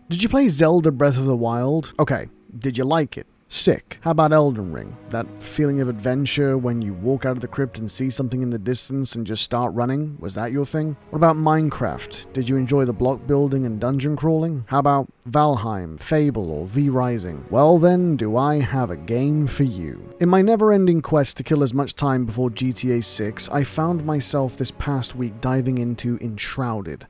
Did you play Zelda Breath of the Wild? Okay, did you like it? Sick. How about Elden Ring? That feeling of adventure when you walk out of the crypt and see something in the distance and just start running? Was that your thing? What about Minecraft? Did you enjoy the block building and dungeon crawling? How about Valheim, Fable, or V Rising? Well then, do I have a game for you. In my never-ending quest to kill as much time before GTA 6, I found myself this past week diving into Enshrouded.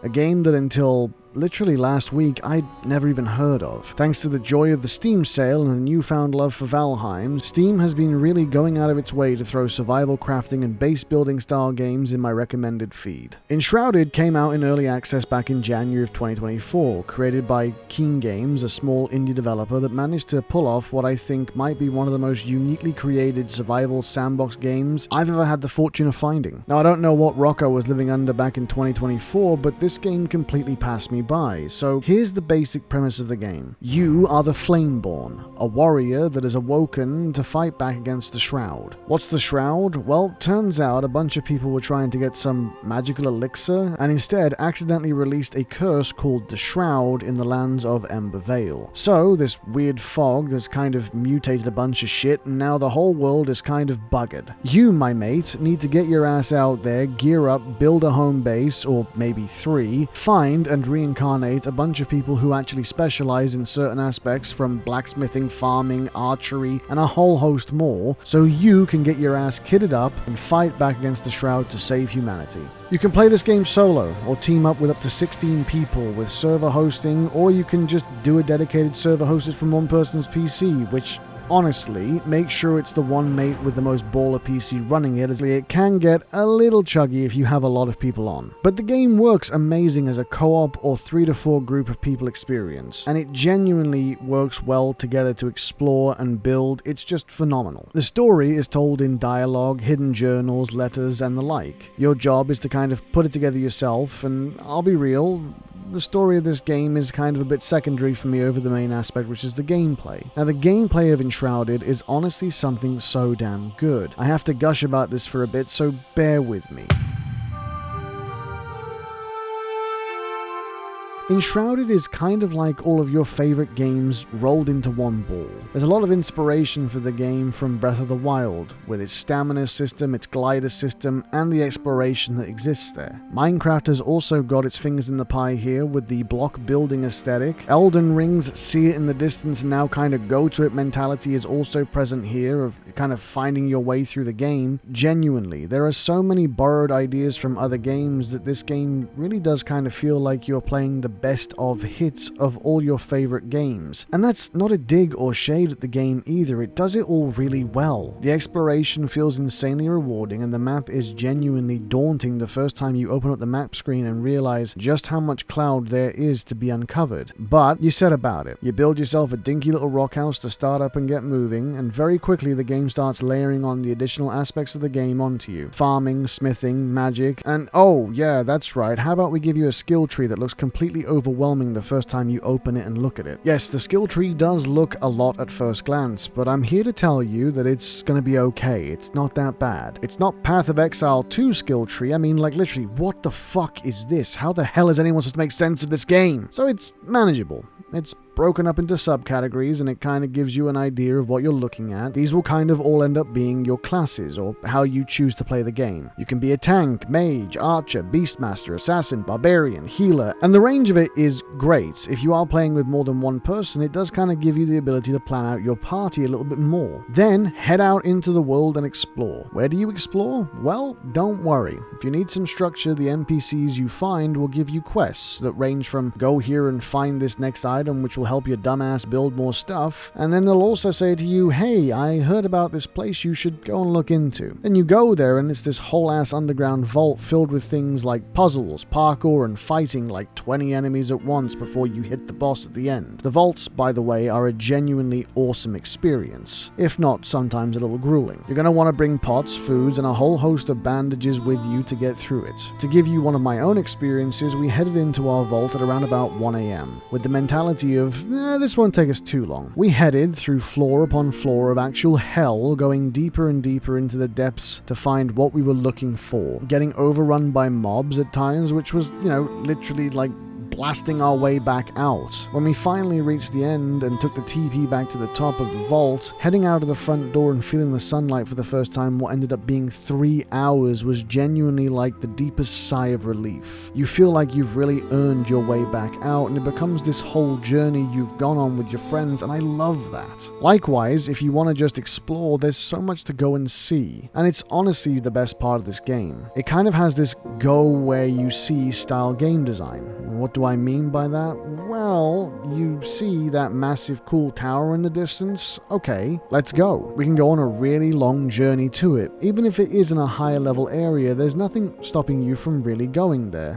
A game that until literally last week I'd never even heard of. Thanks to the joy of the Steam sale and a newfound love for Valheim, Steam has been really going out of its way to throw survival crafting and base building style games in my recommended feed. Enshrouded came out in early access back in January of 2024, created by Keen Games, a small indie developer that managed to pull off what I think might be one of the most uniquely created survival sandbox games I've ever had the fortune of finding. Now I don't know what rock I was living under back in 2024, but this game completely passed me by. So here's the basic premise of the game. You are the Flameborn, a warrior that has awoken to fight back against the Shroud. What's the Shroud? Well, turns out a bunch of people were trying to get some magical elixir and instead accidentally released a curse called the Shroud in the lands of Embervale. So this weird fog that's kind of mutated a bunch of shit and now the whole world is kind of buggered. You, my mate, need to get your ass out there, gear up, build a home base, or maybe 3, find and reincarnate a bunch of people who actually specialize in certain aspects from blacksmithing, farming, archery, and a whole host more, so you can get your ass kitted up and fight back against the Shroud to save humanity. You can play this game solo, or team up with up to 16 people with server hosting, or you can just do a dedicated server hosted from one person's PC, which honestly, make sure it's the one mate with the most baller PC running it, as it can get a little chuggy if you have a lot of people on. But the game works amazing as a co-op or 3 to 4 group of people experience, and it genuinely works well together to explore and build. It's just phenomenal. The story is told in dialogue, hidden journals, letters, and the like. Your job is to kind of put it together yourself, and I'll be real, the story of this game is kind of a bit secondary for me over the main aspect, which is the gameplay. Now, the gameplay of Enshrouded is honestly something so damn good. I have to gush about this for a bit, so bear with me. Enshrouded is kind of like all of your favorite games rolled into one ball. There's a lot of inspiration for the game from Breath of the Wild, with its stamina system, its glider system, and the exploration that exists there. Minecraft has also got its fingers in the pie here with the block building aesthetic. Elden Ring's see it in the distance and now kind of go to it mentality is also present here, of kind of finding your way through the game. Genuinely, there are so many borrowed ideas from other games that this game really does kind of feel like you're playing the best of hits of all your favorite games. And that's not a dig or shade at the game either, it does it all really well. The exploration feels insanely rewarding and the map is genuinely daunting the first time you open up the map screen and realize just how much cloud there is to be uncovered. But you set about it. You build yourself a dinky little rock house to start up and get moving, and very quickly the game starts layering on the additional aspects of the game onto you. Farming, smithing, magic, and oh yeah, that's right, how about we give you a skill tree that looks completely overwhelming the first time you open it and look at it. Yes, the skill tree does look a lot at first glance, but I'm here to tell you that it's gonna be okay. It's not that bad. It's not Path of Exile 2 skill tree. I mean, like literally, what the fuck is this? How the hell is anyone supposed to make sense of this game? So it's manageable. It's broken up into subcategories and it kind of gives you an idea of what you're looking at. These will kind of all end up being your classes or how you choose to play the game. You can be a tank, mage, archer, beastmaster, assassin, barbarian, healer, and the range of it is great. If you are playing with more than one person, it does kind of give you the ability to plan out your party a little bit more. Then head out into the world and explore. Where do you explore? Well, don't worry. If you need some structure, the NPCs you find will give you quests that range from go here and find this next item which will help your dumbass build more stuff, and then they'll also say to you, hey, I heard about this place you should go and look into. Then you go there and it's this whole ass underground vault filled with things like puzzles, parkour, and fighting like 20 enemies at once before you hit the boss at the end. The vaults, by the way, are a genuinely awesome experience, if not sometimes a little grueling. You're going to want to bring pots, foods, and a whole host of bandages with you to get through it. To give you one of my own experiences, we headed into our vault at around about 1 a.m. with the mentality of of, this won't take us too long. We headed through floor upon floor of actual hell, going deeper and deeper into the depths to find what we were looking for, getting overrun by mobs at times, which was, literally like blasting our way back out. When we finally reached the end and took the TP back to the top of the vault, heading out of the front door and feeling the sunlight for the first time, what ended up being 3 hours, was genuinely like the deepest sigh of relief. You feel like you've really earned your way back out, and it becomes this whole journey you've gone on with your friends, and I love that. Likewise, if you want to just explore, there's so much to go and see, and it's honestly the best part of this game. It kind of has this go where you see style game design. What do I mean by that? Well, you see that massive cool tower in the distance? Okay, let's go. We can go on a really long journey to it. Even if it is in a higher level area, there's nothing stopping you from really going there.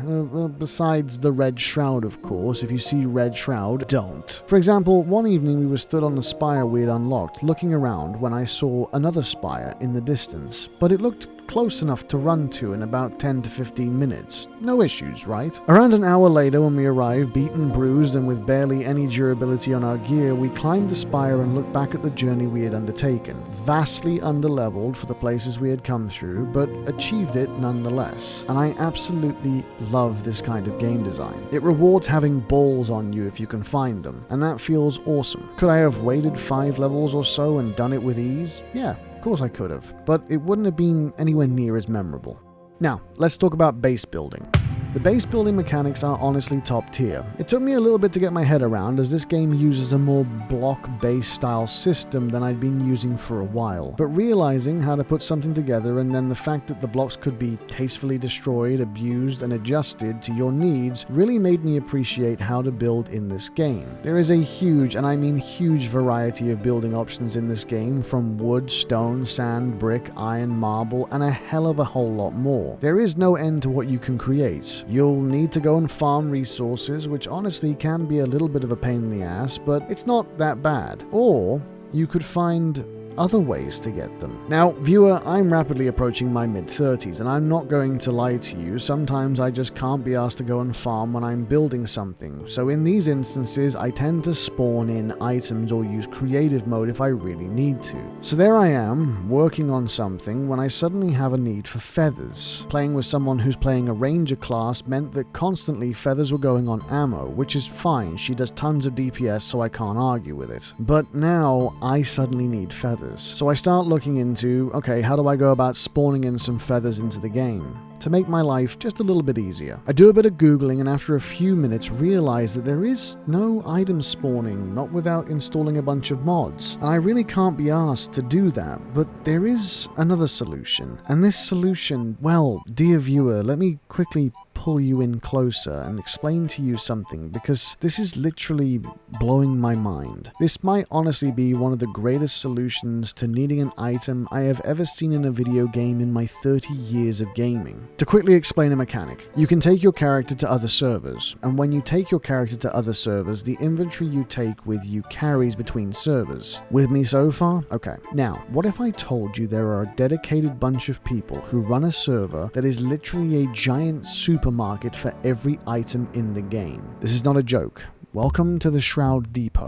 Besides the Red Shroud, of course. If you see Red Shroud, don't. For example, one evening we were stood on the spire we had unlocked, looking around when I saw another spire in the distance, but it looked close enough to run to in about 10 to 15 minutes. No issues, right? Around an hour later, when we arrived, beaten, bruised, and with barely any durability on our gear, we climbed the spire and looked back at the journey we had undertaken. Vastly underleveled for the places we had come through, but achieved it nonetheless. And I absolutely love this kind of game design. It rewards having balls on you if you can find them, and that feels awesome. Could I have waited 5 levels or so and done it with ease? Yeah. Of course I could have, but it wouldn't have been anywhere near as memorable. Now, let's talk about base building. The base building mechanics are honestly top tier. It took me a little bit to get my head around, as this game uses a more block-based style system than I'd been using for a while. But realizing how to put something together, and then the fact that the blocks could be tastefully destroyed, abused, and adjusted to your needs really made me appreciate how to build in this game. There is a huge, and I mean huge, variety of building options in this game, from wood, stone, sand, brick, iron, marble, and a hell of a whole lot more. There is no end to what you can create. You'll need to go and farm resources, which honestly can be a little bit of a pain in the ass, but it's not that bad. Or you could find other ways to get them. Now, viewer, I'm rapidly approaching my mid-30s, and I'm not going to lie to you, sometimes I just can't be asked to go and farm when I'm building something, so in these instances I tend to spawn in items or use creative mode if I really need to. So there I am, working on something, when I suddenly have a need for feathers. Playing with someone who's playing a ranger class meant that constantly feathers were going on ammo, which is fine, she does tons of DPS so I can't argue with it. But now I suddenly need feathers. So I start looking into, okay, how do I go about spawning in some feathers into the game to make my life just a little bit easier? I do a bit of googling, and after a few minutes realize that there is no item spawning, not without installing a bunch of mods. And I really can't be asked to do that, but there is another solution. And this solution, well, dear viewer, let me quickly pull you in closer and explain to you something, because this is literally blowing my mind. This might honestly be one of the greatest solutions to needing an item I have ever seen in a video game in my 30 years of gaming. To quickly explain a mechanic, you can take your character to other servers, and when you take your character to other servers, the inventory you take with you carries between servers. With me so far? Okay. Now, what if I told you there are a dedicated bunch of people who run a server that is literally a giant supermarket for every item in the game? This is not a joke. Welcome to the Shroud Depot.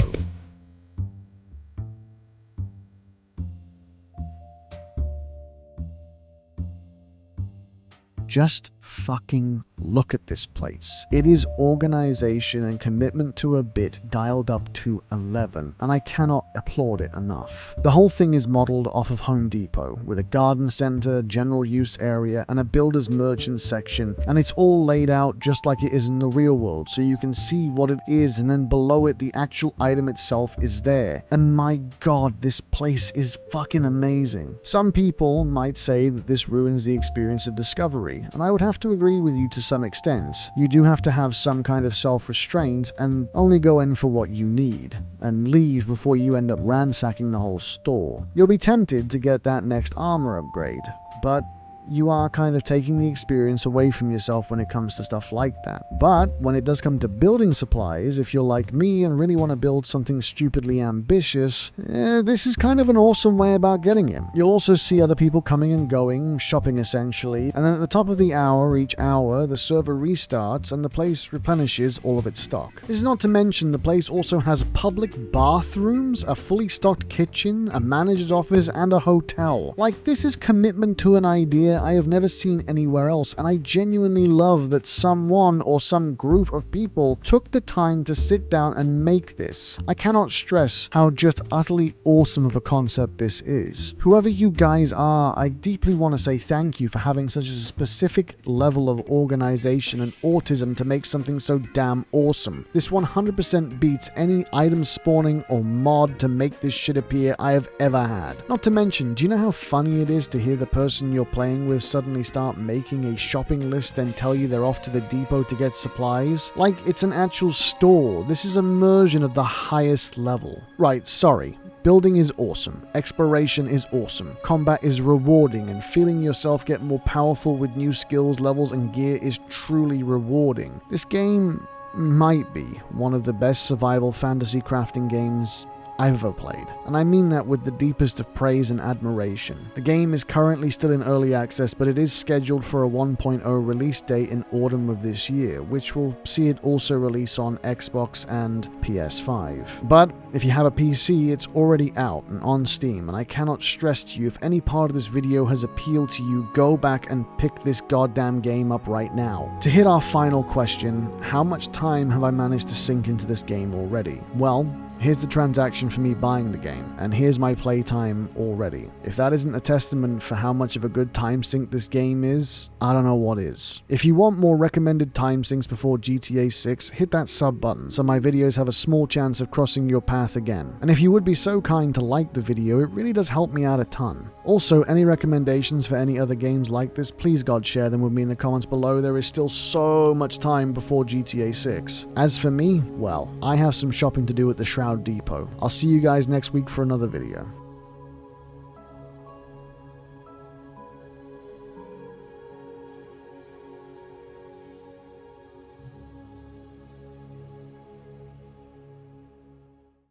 Just fucking look at this place. It is organization and commitment to a bit dialed up to 11, and I cannot applaud it enough. The whole thing is modeled off of Home Depot, with a garden center, general use area, and a builder's merchant section, and it's all laid out just like it is in the real world, so you can see what it is, and then below it the actual item itself is there. And my god, this place is fucking amazing. Some people might say that this ruins the experience of discovery, and I would have to agree with you to some extent. You do have to have some kind of self-restraint and only go in for what you need, and leave before you end up ransacking the whole store. You'll be tempted to get that next armor upgrade, but you are kind of taking the experience away from yourself when it comes to stuff like that. But when it does come to building supplies, if you're like me and really want to build something stupidly ambitious, this is kind of an awesome way about getting it. You'll also see other people coming and going, shopping essentially, and then at the top of the hour, each hour, the server restarts and the place replenishes all of its stock. This is not to mention the place also has public bathrooms, a fully stocked kitchen, a manager's office, and a hotel. Like, this is commitment to an idea I have never seen anywhere else, and I genuinely love that someone or some group of people took the time to sit down and make this. I cannot stress how just utterly awesome of a concept this is. Whoever you guys are, I deeply want to say thank you for having such a specific level of organization and autism to make something so damn awesome. This 100% beats any item spawning or mod to make this shit appear I have ever had. Not to mention, do you know how funny it is to hear the person you're playing with suddenly start making a shopping list and tell you they're off to the depot to get supplies? Like it's an actual store. This is immersion at the highest level. Right, sorry. Building is awesome, exploration is awesome, combat is rewarding, and feeling yourself get more powerful with new skills, levels, and gear is truly rewarding. This game might be one of the best survival fantasy crafting games I've ever played, and I mean that with the deepest of praise and admiration. The game is currently still in early access, but it is scheduled for a 1.0 release date in autumn of this year, which will see it also release on Xbox and PS5. But if you have a PC, it's already out and on Steam, and I cannot stress to you, if any part of this video has appealed to you, go back and pick this goddamn game up right now. To hit our final question, how much time have I managed to sink into this game already? Well, here's the transaction for me buying the game, and here's my playtime already. If that isn't a testament for how much of a good time sink this game is, I don't know what is. If you want more recommended time sinks before GTA 6, hit that sub button so my videos have a small chance of crossing your path again. And if you would be so kind to like the video, it really does help me out a ton. Also, any recommendations for any other games like this, please God share them with me in the comments below. There is still so much time before GTA 6. As for me, well, I have some shopping to do at the Shroud Depot. I'll see you guys next week for another video.